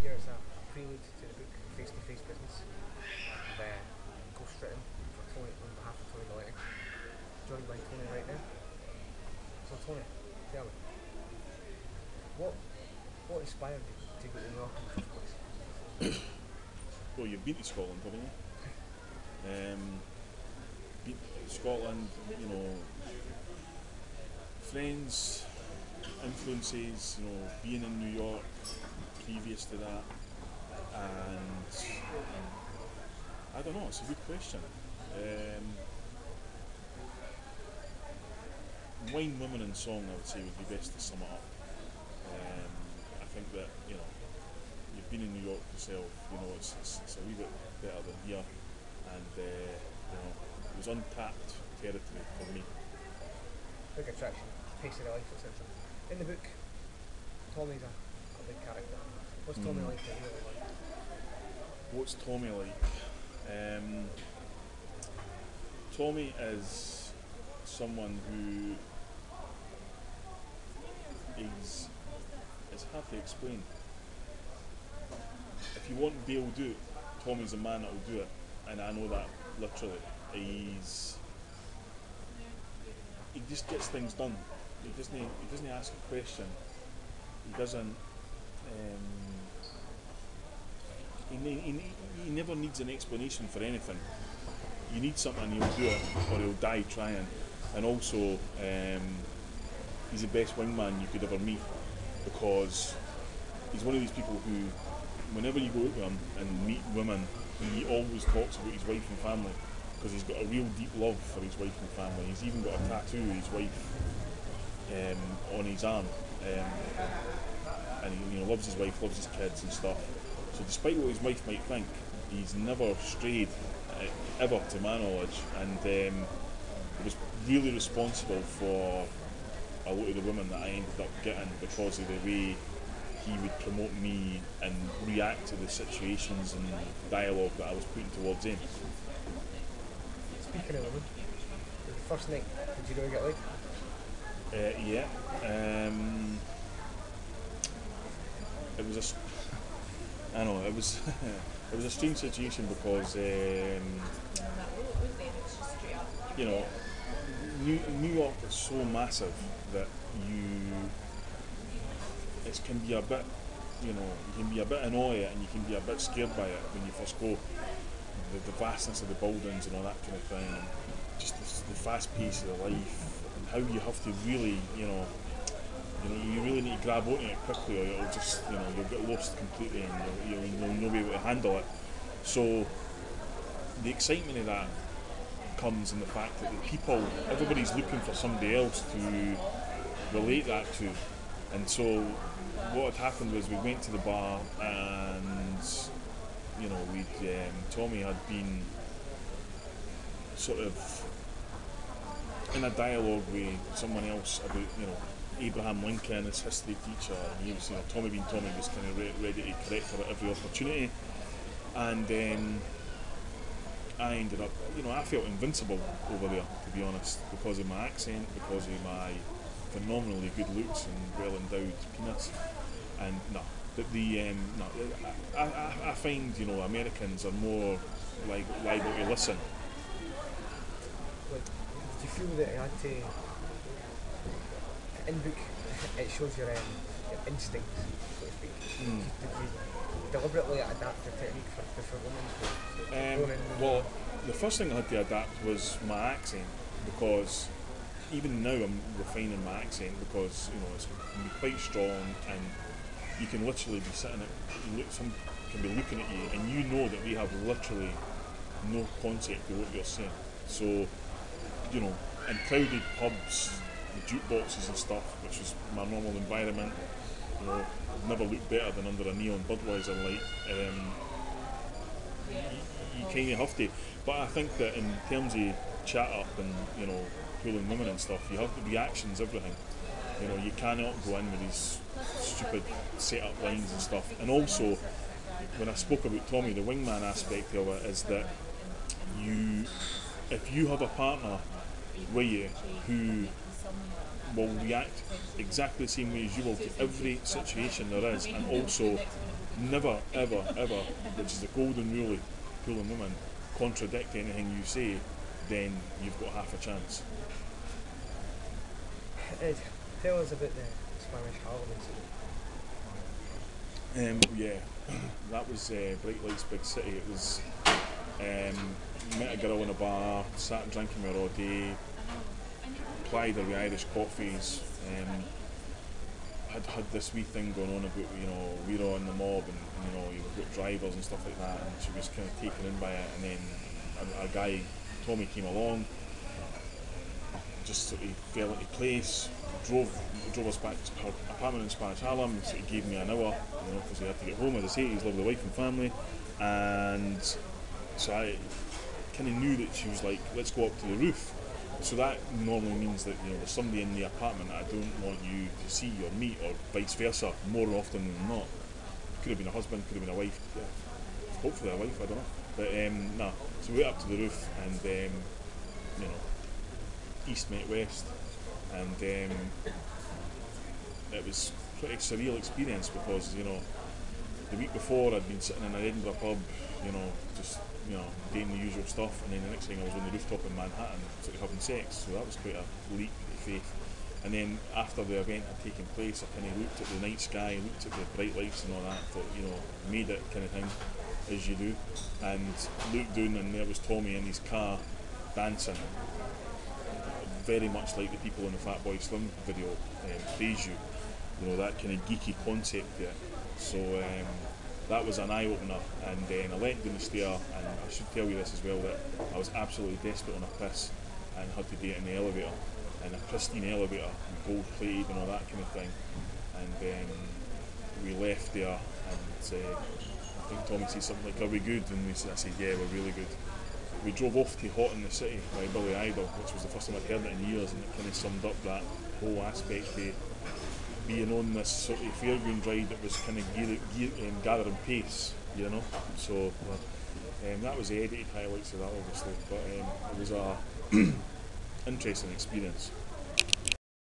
here it's a prelude to the book Face-to-Face Business, and ghost-written for Tony on behalf of Tony Galente. Joined by Tony right now. So Tony, tell me, what what inspired you to go to New York in the first place? Well, you've been to Scotland, haven't you? Been to Scotland, friends, influences, being in New York previous to that, and I don't know, it's a good question. Wine, women and song, I would say, would be best to sum it up. I think that, you've been in New York yourself, it's a wee bit better than here, and it was untapped territory for me. Big attraction, pace of the life, etc. In the book, Tommy's a big character. What's Tommy like in real life? What's Tommy like? Tommy is someone who is, it's hard to explain. If you want to be able to do it, Tommy's the man that will do it, and I know that literally. He just gets things done. He doesn't ask a question. He doesn't. He never needs an explanation for anything. You need something, he'll do it, or he'll die trying. And also, he's the best wingman you could ever meet, because he's one of these people who, whenever you go to him and meet women, he always talks about his wife and family, because he's got a real deep love for his wife and family. He's even got a tattoo of his wife on his arm, and he loves his wife, loves his kids and stuff. So despite what his wife might think, he's never strayed ever, to my knowledge, and he was really responsible for a lot of the women that I ended up getting because of the way he would promote me and react to the situations and dialogue that I was putting towards him. Speaking of women, the first night, did you know you get laid? Yeah. It was it was a strange situation because New York is so massive that it can be a bit, you can be a bit annoyed and you can be a bit scared by it when you first go. The vastness of the buildings and all that kind of thing, and just the fast pace of the life, and how you have to really, you really need to grab onto it quickly, or it'll just, you'll get lost completely, and you'll not be able to handle it. So the excitement of that comes in the fact that everybody's looking for somebody else to relate that to, and so what had happened was we went to the bar and Tommy had been sort of in a dialogue with someone else about, Abraham Lincoln, his history teacher, and he was, Tommy being Tommy, was kind of ready to correct her at every opportunity, and I ended up, I felt invincible over there, to be honest, because of my accent, because of my phenomenally good looks and well-endowed penis, and I find, Americans are more liable to listen. Like, did you feel that you had to, in book, it shows your instincts, so to speak. Did you deliberately adapt your technique for different women? Well, the first thing I had to adapt was my accent, because even now I'm refining my accent, because it can be quite strong, and you can literally be sitting some can be looking at you, and you know that they have literally no concept of what you're saying. So, in crowded pubs, the jukeboxes and stuff, which is my normal environment, never looked better than under a neon Budweiser light. You kind of have to, but I think that in terms of chat up and pulling women and stuff, you have the reactions, everything. You cannot go in with these stupid set-up lines and stuff. And also, when I spoke about Tommy, the wingman aspect of it is that if you have a partner with you who will react exactly the same way as you will to every situation there is, and also never, ever, ever, which is the golden rule of pulling women, contradict anything you say, then you've got half a chance. Ed, tell us about the Spanish Harlem incident. Yeah, that was Bright Lights Big City. It was met a girl in a bar, sat and drinking with her all day, plied her with Irish coffees. Had this wee thing going on about, we're all in the mob, and you've got drivers and stuff like that, and she was kind of taken in by it. And then a guy, Tommy, came along, just sort of fell into place, drove us back to her apartment in Spanish Harlem, sort of gave me an hour, because he had to get home. As I say, he's loved the wife and family, and so I kind of knew that she was like, let's go up to the roof. So that normally means that there's somebody in the apartment that I don't want you to see or meet, or vice versa, more often than not. Could have been a husband, could have been a wife, hopefully a wife, I don't know. But no, so we went up to the roof, and east met west, and it was a pretty surreal experience, because the week before I'd been sitting in an Edinburgh pub, just doing the usual stuff, and then the next thing I was on the rooftop in Manhattan, sort of having sex. So that was quite a leap of faith. And then after the event had taken place, I kind of looked at the night sky, looked at the bright lights and all that, thought, made it kind of thing, as you do, and looked down, and there was Tommy in his car dancing, very much like the people in the Fatboy Slim video praise you, that kind of geeky concept there. So that was an eye-opener, and then I went down the stair, and I should tell you this as well, that I was absolutely desperate on a piss and had to do it in the elevator, in a pristine elevator, gold plated and all that kind of thing. And we left there, and I think Tommy said something like, are we good? And I said, yeah, we're really good. We drove off to Hot in the City by Billy Idol, which was the first time I'd heard it in years, and it kind of summed up that whole aspect of being on this sort of fairground ride that was kind of gathering pace, So that was the edited highlights of that, obviously, but it was a interesting experience.